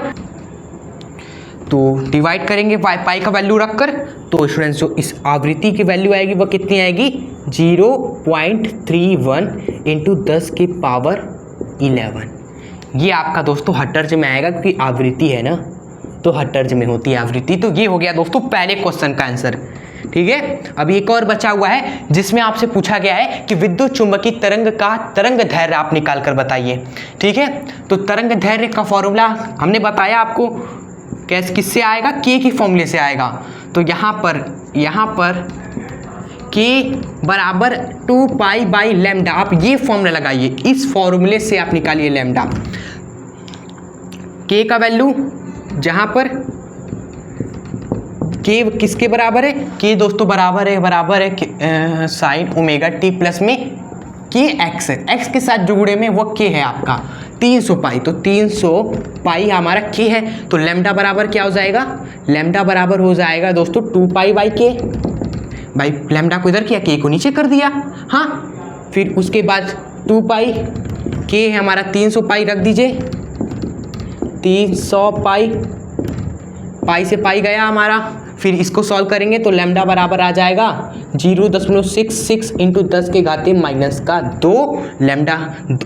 तो डिवाइड करेंगे पाई का वैल्यू रखकर, तो स्टूडेंट्स जो इस आवृत्ति की वैल्यू आएगी वह कितनी आएगी? 0.31 × 10 के पावर 11। ये आपका दोस्तों हर्ट्ज में आएगा क्योंकि आवृत्ति है ना, तो हर्ट्ज में होती है आवृत्ति। तो ये हो गया दोस्तों पहले क्वेश्चन का आंसर, ठीक है। अभी एक और बचा हुआ है जिसमें आपसे पूछा गया है कि विद्युत चुंबकीय तरंग का तरंग दैर्घ्य आप निकाल कर बताइए, ठीक है। तो तरंग दैर्घ्य का फॉर्मूला हमने बताया आपको, कैसे किससे आएगा? के की फॉर्मूले से आएगा। तो यहाँ पर के बराबर 2 लैम्डा, आप ये फॉर्मूला लगाइए, इस फॉर्मूले से आप निकालिए लैम्डा। के का वैल्यू जहाँ पर के किसके बराबर है? के दोस्तों बराबर है साइन ओमेगा टी प्लस में के एक्स है, एक्स के साथ जुड़े में वो के है आपका 300 तो 300 हमारा के है। तो लैम्डा बराबर क्या हो जाएगा? लैम्डा बराबर हो जाएगा दोस्तों 2 के। भाई लैम्डा को इधर किया, के को नीचे कर दिया, हाँ। फिर उसके बाद 2 के है हमारा 300 रख दीजिए, 300 पाई से पाई गया हमारा। फिर इसको सॉल्व करेंगे तो लैम्डा बराबर आ जाएगा 0.66 × 10 के घाते -2 लैम्डा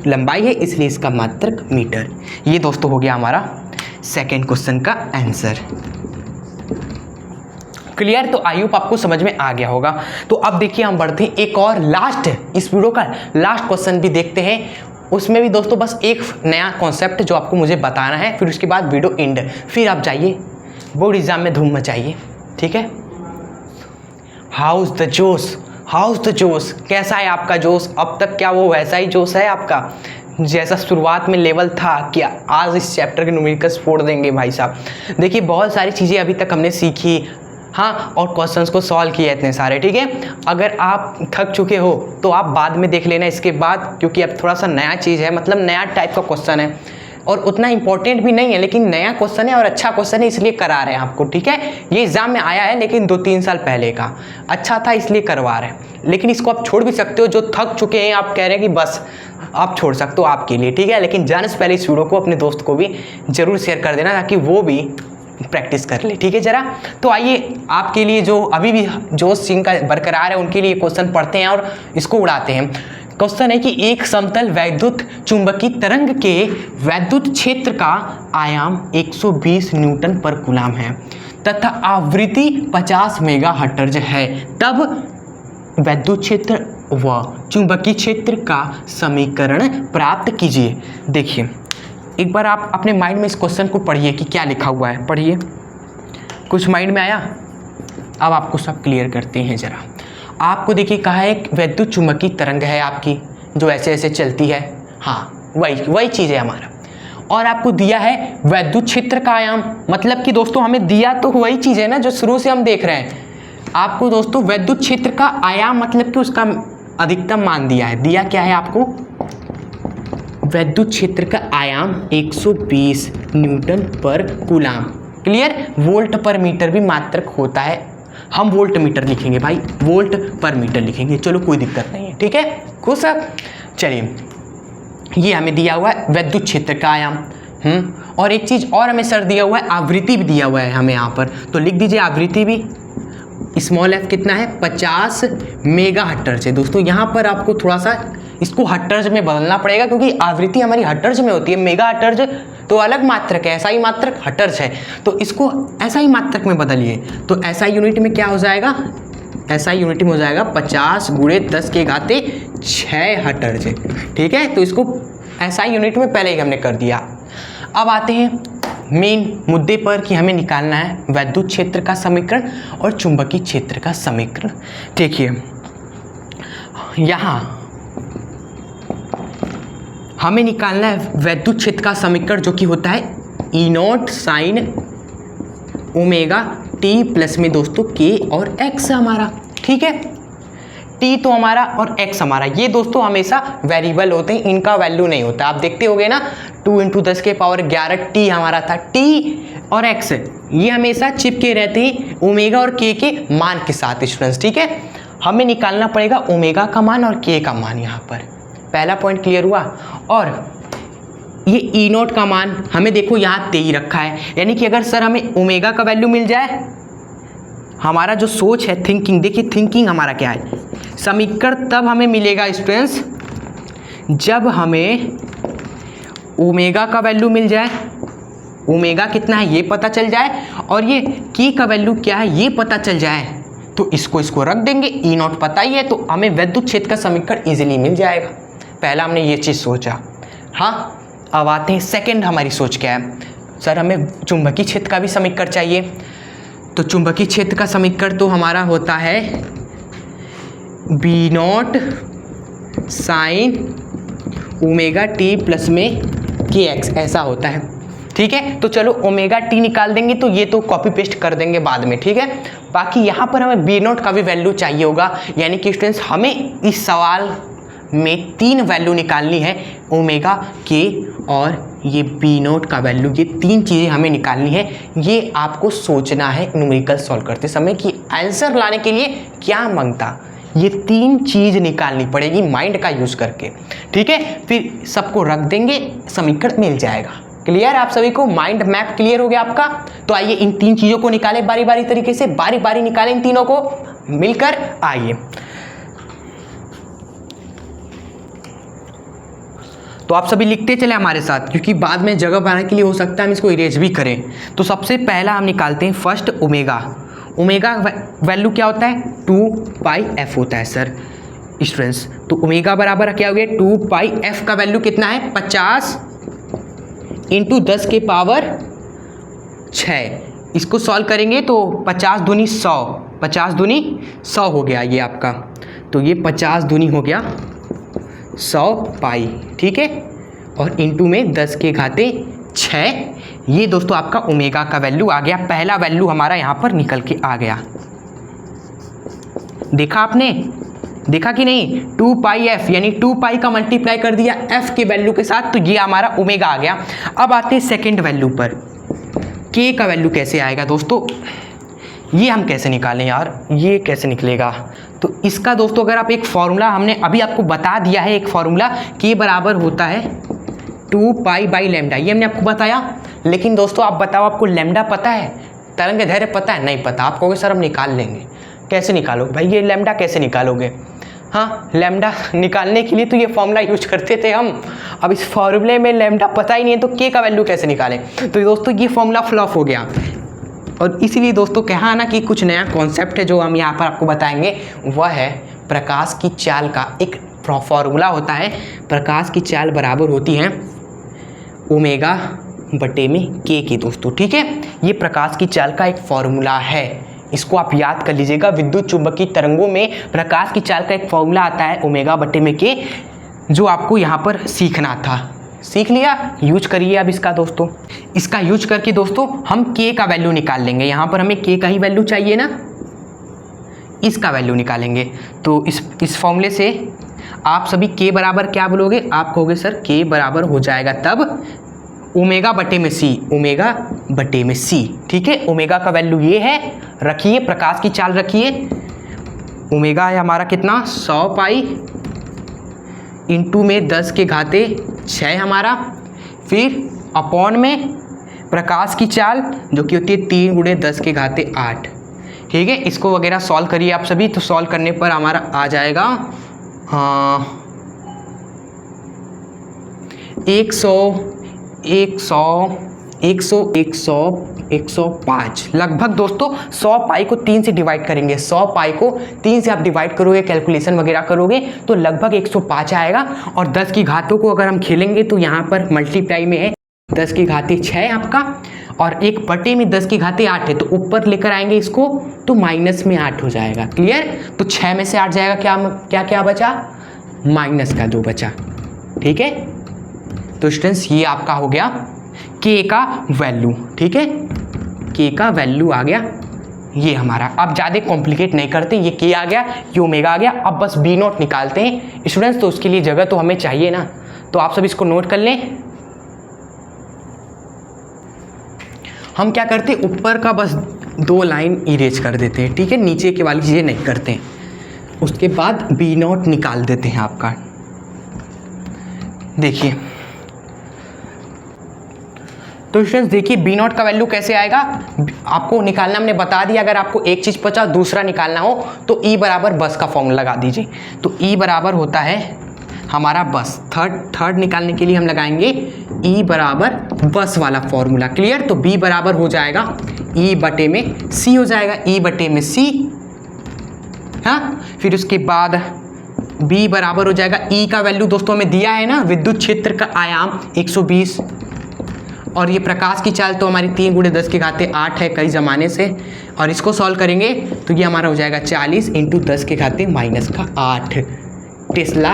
लंबाई है, इसलिए इसका मात्रक मीटर। ये दोस्तों हो गया हमारा सेकेंड क्वेश्चन का आंसर। क्लियर? तो आई होप आपको समझ में आ गया होगा। तो अब देखिए हम बढ़ते हैं एक और लास्ट, इस वीडियो का लास्ट क्वेश्चन भी देखते हैं। उसमें भी दोस्तों बस एक नया कॉन्सेप्ट जो आपको मुझे बताना है, फिर उसके बाद वीडियो एंड, फिर आप जाइए बोर्ड एग्जाम में धूम मचाइए, ठीक है। हाउस द जोश, कैसा है आपका जोश? अब तक क्या वो वैसा ही जोश है आपका जैसा शुरुआत में लेवल था कि आज इस चैप्टर के न्यूमेरिकल्स फोड़ देंगे भाई साहब? देखिए बहुत सारी चीज़ें अभी तक हमने सीखी, हाँ, और क्वेश्चंस को सॉल्व किए इतने सारे, ठीक है। अगर आप थक चुके हो तो आप बाद में देख लेना इसके बाद, क्योंकि अब थोड़ा सा नया चीज़ है, मतलब नया टाइप का क्वेश्चन है और उतना इंपॉर्टेंट भी नहीं है, लेकिन नया क्वेश्चन है और अच्छा क्वेश्चन है इसलिए करा रहे हैं आपको, ठीक है। ये एग्जाम में आया है लेकिन 2-3 साल पहले का, अच्छा था इसलिए करवा रहे हैं। लेकिन इसको आप छोड़ भी सकते हो, जो थक चुके हैं आप कह रहे हैं कि बस आप छोड़ सकते हो आपके लिए, ठीक है। लेकिन जाने से पहले इस वीडियो को अपने दोस्त को भी जरूर शेयर कर देना ताकि वो भी प्रैक्टिस कर ले, ठीक है जरा। तो आइए आपके लिए जो अभी भी जोश सिंह का बरकरार है उनके लिए क्वेश्चन पढ़ते हैं और इसको उड़ाते हैं। क्वेश्चन है कि एक समतल वैद्युत चुंबकीय तरंग के वैद्युत क्षेत्र का आयाम 120 न्यूटन पर कूलम है तथा आवृत्ति 50 मेगाहर्ट्ज है, तब वैद्युत क्षेत्र व चुंबकीय क्षेत्र का समीकरण प्राप्त कीजिए। देखिए एक बार आप अपने माइंड में इस क्वेश्चन को पढ़िए कि क्या लिखा हुआ है, पढ़िए। कुछ माइंड में आया? अब आपको सब क्लियर करते हैं ज़रा। आपको देखिए कहा है एक वैद्युत चुंबकीय तरंग है आपकी जो ऐसे ऐसे चलती है, हाँ वही चीज़ है हमारा। और आपको दिया है वैद्युत क्षेत्र का आयाम, मतलब कि दोस्तों हमें दिया तो वही चीज़ है ना जो शुरू से हम देख रहे हैं। आपको दोस्तों वैद्युत क्षेत्र का आयाम मतलब कि उसका अधिकतम मान दिया है। दिया क्या है आपको? वैद्युत क्षेत्र का आयाम 120 न्यूटन पर कूलाम। क्लियर? वोल्ट पर मीटर भी मात्रक होता है, हम वोल्ट मीटर लिखेंगे भाई, वोल्ट पर मीटर लिखेंगे, चलो कोई दिक्कत नहीं है, ठीक है, खुश है। चलिए ये हमें दिया हुआ है वैद्युत क्षेत्र का आयाम। और एक चीज़ और हमें सर दिया हुआ है, आवृत्ति भी दिया हुआ है हमें यहाँ पर, तो लिख दीजिए आवृत्ति भी। स्मॉल एफ कितना है? 50 मेगा हर्ट्ज है। दोस्तों यहाँ पर आपको थोड़ा सा इसको हर्ट्ज में बदलना पड़ेगा क्योंकि आवृत्ति हमारी हर्ट्ज में होती है, मेगा हर्ट्ज तो अलग मात्रक है, ऐसा ही मात्रक हर्ट्ज है, तो इसको ऐसा ही मात्रक में बदलिए। तो ऐसा यूनिट में क्या हो जाएगा? ऐसा यूनिट में हो जाएगा 50 × 10⁶ हर्ट्ज। ठीक है, तो इसको ऐसा यूनिट में पहले ही हमने कर दिया। अब आते हैं मेन मुद्दे पर कि हमें निकालना है वैद्युत क्षेत्र का समीकरण और चुंबकीय क्षेत्र का समीकरण। देखिए यहाँ हमें निकालना है वैद्युत क्षेत्र का समीकरण जो कि होता है E0 sin omega T plus में दोस्तों के और एक्स हमारा, ठीक है, टी तो हमारा और एक्स हमारा, ये दोस्तों हमेशा वेरिएबल होते हैं, इनका वैल्यू नहीं होता। आप देखते होगे ना 2 × 10⁻11 टी हमारा था, टी और एक्स ये हमेशा चिपके रहते हैं ओमेगा और के मान के साथ स्टूडेंट्स, ठीक है। हमें निकालना पड़ेगा ओमेगा का मान और के का मान, यहाँ पर पहला पॉइंट क्लियर हुआ। और ये E0 का मान हमें देखो यहाँ 23 रखा है, यानी कि अगर सर हमें ओमेगा का वैल्यू मिल जाए, हमारा जो सोच है थिंकिंग, देखिए थिंकिंग हमारा क्या है, समीकरण तब हमें मिलेगा स्टूडेंट्स जब हमें ओमेगा का वैल्यू मिल जाए, ओमेगा कितना है ये पता चल जाए और ये की का वैल्यू क्या है ये पता चल जाए, तो इसको रख देंगे। E0 पता ही है तो हमें वैद्युत क्षेत्र का समीकरण इजीली मिल जाएगा। पहला हमने ये चीज़ सोचा। हाँ, अब आते हैं सेकंड हमारी सोच क्या है, सर हमें चुंबकीय क्षेत्र का भी समीकरण चाहिए। तो चुंबकीय क्षेत्र का समीकरण तो हमारा होता है B0 sin omega T plus में के एक्स, ऐसा होता है, ठीक है। तो चलो ओमेगा टी निकाल देंगे, तो ये तो कॉपी पेस्ट कर देंगे बाद में, ठीक है। बाकी यहाँ पर हमें B0 का भी वैल्यू चाहिए होगा, यानी कि स्टूडेंट्स हमें इस सवाल में 3 वैल्यू निकालनी है, ओमेगा के और ये B0 का वैल्यू, ये 3 चीज़ें हमें निकालनी है। ये आपको सोचना है न्यूमेरिकल सॉल्व करते समय कि आंसर लाने के लिए क्या मांगता, ये 3 चीज़ निकालनी पड़ेगी माइंड का यूज़ करके, ठीक है। फिर सबको रख देंगे, समीकरण मिल जाएगा। क्लियर आप सभी को? माइंड मैप क्लियर हो गया आपका? तो आइए इन 3 चीज़ों को निकालें बारी बारी तरीके से, बारी बारी निकालें इन तीनों को मिलकर। आइए तो आप सभी लिखते चले हमारे साथ, क्योंकि बाद में जगह बनाने के लिए हो सकता है हम इसको इरेज भी करें। तो सबसे पहला हम निकालते हैं फर्स्ट ओमेगा। ओमेगा वैल्यू क्या होता है? 2πf होता है सर स्टूडेंट्स। तो ओमेगा बराबर क्या हो गया? 2πf का वैल्यू कितना है? 50 × 10⁻6। इसको सॉल्व करेंगे तो 50 दूनी 100, 50 दूनी 100 हो गया ये आपका, तो ये 50 दूनी हो गया 100 पाई, ठीक है, और इंटू में 10�6। ये दोस्तों आपका ओमेगा का वैल्यू आ गया, पहला वैल्यू हमारा यहाँ पर निकल के आ गया। देखा आपने? देखा कि नहीं? 2πf यानी 2π का मल्टीप्लाई कर दिया f के वैल्यू के साथ, तो ये हमारा ओमेगा आ गया। अब आते हैं सेकेंड वैल्यू पर, k का वैल्यू कैसे आएगा दोस्तों? ये हम कैसे निकालें यार, ये कैसे निकलेगा? तो इसका दोस्तों अगर आप एक फॉर्मूला, हमने अभी आपको बता दिया है एक फॉर्मूला, k बराबर होता है 2π/λ, ये हमने आपको बताया। लेकिन दोस्तों आप बताओ, आपको लैम्डा पता है, तरंग दैर्घ्य पता है? नहीं पता। आप कहोगे सर हम निकाल लेंगे। कैसे निकालोगे भाई, ये लैम्डा कैसे निकालोगे? हाँ, लैम्डा निकालने के लिए तो ये फॉर्मूला यूज करते थे हम, अब इस फॉर्मूले में लैम्डा पता ही नहीं है तो k का वैल्यू कैसे निकालें? तो दोस्तों ये फॉर्मूला फ्लॉप हो गया, और इसीलिए दोस्तों कहा ना कि कुछ नया कॉन्सेप्ट है जो हम यहाँ पर आपको बताएंगे, वह है प्रकाश की चाल का एक फॉर्मूला होता है। प्रकाश की चाल बराबर होती है ओमेगा बटे में के की दोस्तों, ठीक है। ये प्रकाश की चाल का एक फॉर्मूला है, इसको आप याद कर लीजिएगा। विद्युत चुंबकीय तरंगों में प्रकाश की चाल का एक फॉर्मूला आता है ओमेगा बटे में के, जो आपको यहाँ पर सीखना था। सीख लिया, यूज करिए अब इसका दोस्तों। इसका यूज करके दोस्तों हम के का वैल्यू निकाल लेंगे। यहाँ पर हमें के का ही वैल्यू चाहिए ना, इसका वैल्यू निकालेंगे। तो इस फॉर्मूले से आप सभी के बराबर क्या बोलोगे, आप कहोगे सर के बराबर हो जाएगा तब ओमेगा बटे में सी, ओमेगा बटे में सी, ठीक है। ओमेगा का वैल्यू ये है, रखिए प्रकाश की चाल रखिए। ओमेगा है हमारा कितना 100 पाई इंटू में 10 के घाते 6 हमारा, फिर अपॉन में प्रकाश की चाल जो कि होती है 3 गुणे 10 के घाते 8, ठीक है। इसको वगैरह सॉल्व करिए आप सभी, तो सॉल्व करने पर हमारा आ जाएगा 105 लगभग दोस्तों। 100 पाई को 3 से डिवाइड करेंगे, 100 पाई को 3 से आप डिवाइड करोगे, कैलकुलेशन वगैरह करोगे तो लगभग 105 आएगा। और 10 की घातों को अगर हम खेलेंगे तो यहाँ पर मल्टीप्लाई में है 10 की घाते 6 आपका, और एक बटे में 10 की घाते 8 है, तो ऊपर लेकर आएंगे इसको तो माइनस में 8 हो जाएगा। क्लियर, तो 6 में से 8 जाएगा, क्या क्या बचा, माइनस का 2 बचा, ठीक है। तो स्टूडेंट्स ये आपका हो गया के का वैल्यू, ठीक है। के का वैल्यू आ गया ये हमारा। अब ज़्यादा कॉम्प्लिकेट नहीं करते, ये के आ गया, ये ओमेगा आ गया। अब बस बी नॉट निकालते हैं स्टूडेंट्स, तो उसके लिए जगह तो हमें चाहिए ना, तो आप सब इसको नोट कर लें। हम क्या करते हैं, ऊपर का बस 2 लाइन इरेज कर देते हैं, ठीक है, नीचे के वाली चीज़ें नहीं करते हैं। उसके बाद बी नॉट निकाल देते हैं आपका। देखिए तो स्टूडेंट्स देखिए बी नॉट का वैल्यू कैसे आएगा, आपको निकालना हमने बता दिया। अगर आपको एक चीज़ पता दूसरा निकालना हो तो ई बराबर बस का फॉर्मूला लगा दीजिए। तो ई बराबर होता है हमारा बस, थर्ड निकालने के लिए हम लगाएंगे ई बराबर बस वाला फॉर्मूला। क्लियर, तो बी बराबर हो जाएगा ई बटे में सी हो जाएगा, ई बटे में सी, हाँ। फिर उसके बाद बी बराबर हो जाएगा, ई का वैल्यू दोस्तों हमें दिया है ना, विद्युत क्षेत्र का आयाम 120, और ये प्रकाश की चाल तो हमारी 3 गुणे 10 के घाते 8 है कई ज़माने से, और इसको सॉल्व करेंगे तो ये हमारा हो जाएगा 40 इंटू 10 के घाते माइनस का 8 टेस्ला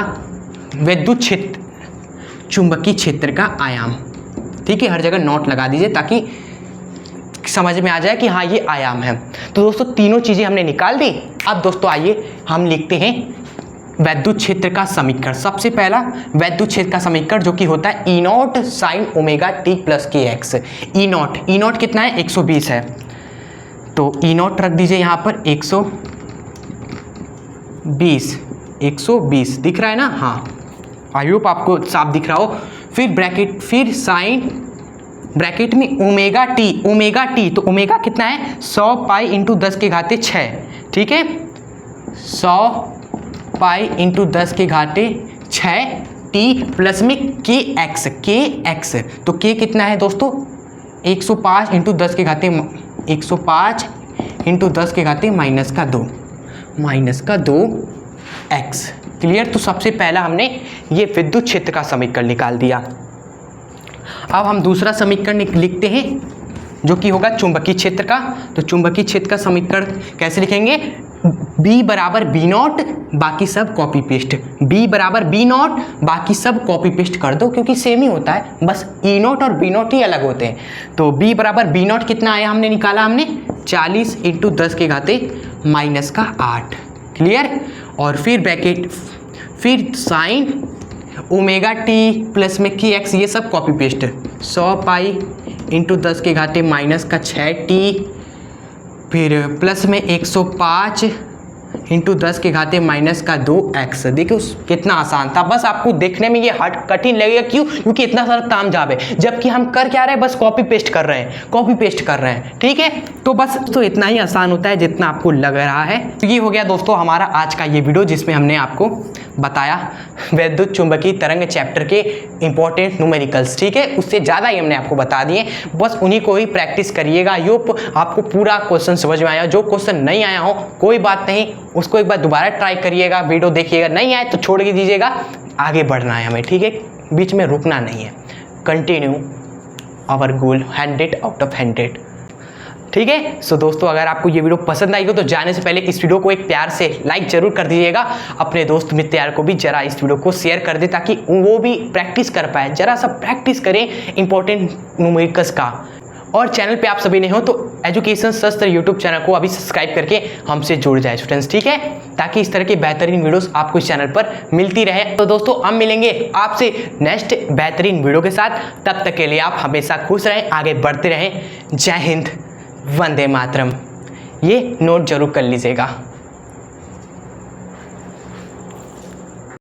विद्युत क्षेत्र चुंबकीय क्षेत्र का आयाम, ठीक है। हर जगह नोट लगा दीजिए ताकि समझ में आ जाए कि हाँ ये आयाम है। तो दोस्तों तीनों चीज़ें हमने निकाल दी। अब दोस्तों आइए हम लिखते हैं वैद्युत क्षेत्र का समीकरण। सबसे पहला वैद्युत क्षेत्र का समीकरण जो कि होता है E naught sine omega T plus के एक्स। ई नॉट कितना है, 120 है, तो ई नॉट रख दीजिए यहाँ पर 120 दिख रहा है ना, हाँ, आई होप आपको साफ दिख रहा हो। फिर ब्रैकेट, फिर साइन ब्रैकेट में ओमेगा टी, तो ओमेगा कितना है 100 पाई इंटू 10 के घाते 6, ठीक है, 100 पाई इंटू 10 के घाटे 6 टी प्लस में के एक्स, तो के कितना है दोस्तों 105 इंटू 10 के घाते 105 इंटू 10 के घाते माइनस का 2 एक्स। क्लियर, तो सबसे पहला हमने ये विद्युत क्षेत्र का समीकरण निकाल दिया। अब हम दूसरा समीकरण लिखते हैं जो कि होगा चुंबकीय क्षेत्र का। तो चुंबकीय क्षेत्र का समीकरण कैसे लिखेंगे, B बराबर बी नॉट, बाकी सब कॉपी पेस्ट, B बराबर बी नॉट, बाकी सब कॉपी पेस्ट कर दो क्योंकि सेम ही होता है, बस ई नॉट और बी नॉट ही अलग होते हैं। तो B बराबर बी नॉट कितना आया हमने निकाला, हमने 40 इंटू 10 के घाते माइनस का 8। क्लियर, और फिर ब्रैकेट, फिर साइन ओमेगा टी प्लस में के एक्स, ये सब कॉपी पेस्ट, 100 पाई इंटू 10 के घाते माइनस का 6 टी, फिर प्लस में 105 इंटू 10 के घाते माइनस का 2 एक्स। देखिए कितना आसान था, बस आपको देखने में ये कठिन लगेगा, क्यों, क्योंकि इतना सारा तामझाम है, जबकि हम कर क्या रहे हैं, बस कॉपी पेस्ट कर रहे हैं, ठीक है। तो बस तो इतना ही आसान होता है जितना आपको लग रहा है। तो ये हो गया दोस्तों हमारा आज का ये वीडियो, जिसमें हमने आपको बताया वैद्युत चुंबकीय तरंग चैप्टर के इंपॉर्टेंट न्यूमेरिकल्स, ठीक है, उससे ज़्यादा ही हमने आपको बता दिए, बस उन्हीं को ही प्रैक्टिस करिएगा। यो आपको पूरा क्वेश्चन समझ में आया, जो क्वेश्चन नहीं आया हो कोई बात नहीं, उसको एक बार दोबारा ट्राई करिएगा, वीडियो देखिएगा, नहीं आए तो छोड़ के दीजिएगा, आगे बढ़ना है हमें, ठीक है, बीच में रुकना नहीं है, continue our goal 100 out of 100। ठीक है। सो दोस्तों, अगर आपको ये वीडियो पसंद आई हो तो जाने से पहले इस वीडियो को एक प्यार से लाइक जरूर कर दीजिएगा। अपने दोस्त मित्र यार को भी जरा इस वीडियो को शेयर कर दे ताकि वो भी प्रैक्टिस कर पाए। जरा सा प्रैक्टिस करें इंपॉर्टेंट न्यूमेरिकल्स का। और चैनल पे आप सभी नहीं हो तो एजुकेशन शस्त्र यूट्यूब चैनल को अभी सब्सक्राइब करके हमसे जुड़ जाए स्टूडेंट्स, ठीक है, ताकि इस तरह के बेहतरीन वीडियोस आपको इस चैनल पर मिलती रहे। तो दोस्तों, हम मिलेंगे आपसे नेक्स्ट बेहतरीन वीडियो के साथ। तब तक के लिए आप हमेशा खुश रहें, आगे बढ़ते रहें। जय हिंद, वंदे मातरम। ये नोट जरूर कर लीजिएगा।